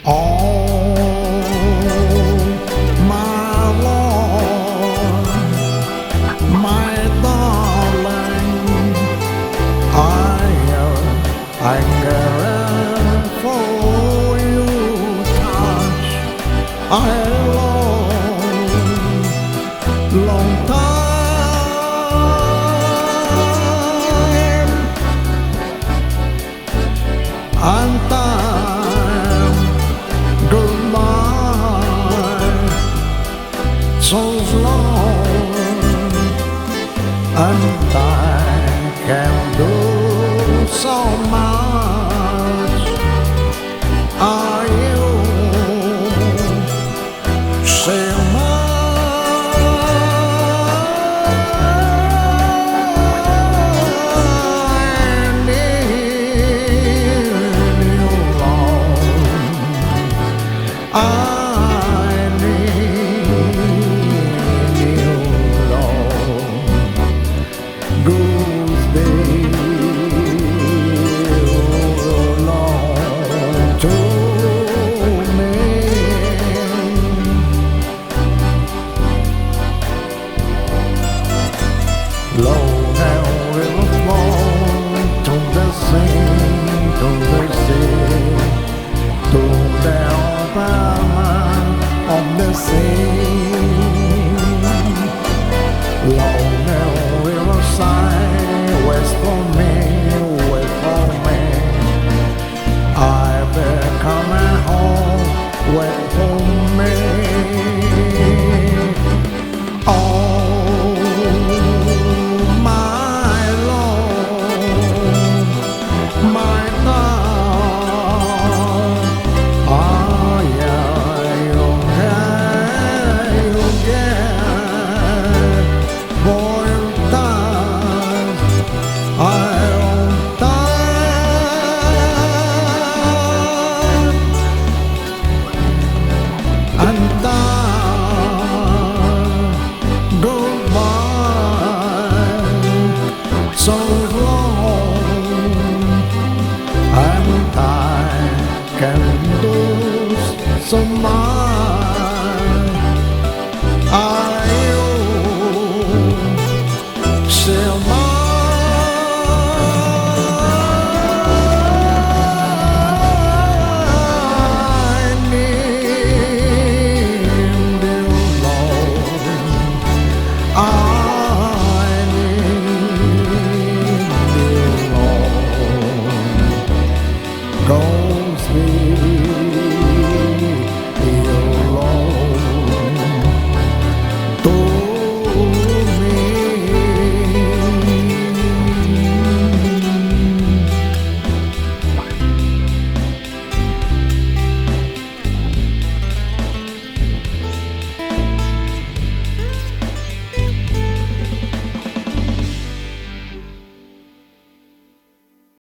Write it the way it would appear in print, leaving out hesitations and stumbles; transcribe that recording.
Oh, my Lord, my darling, I care for you, touch. I long time and time goodbye, so long and I can do so much. Are you still mine? In your arms, I need you, Lord. Goes belong to me. Low down river flow to the sea, to the sea, to down Palma on the sea. Long down riverside, west for me, west for me. I've been coming home, wait for me. Oh, my Lord, my God, ah, yeah, you get, boy, time, I'll time, and time, goodbye, so long, and I can do so much. Are you still mine? Need you, Lord. I need you, Lord. Goes me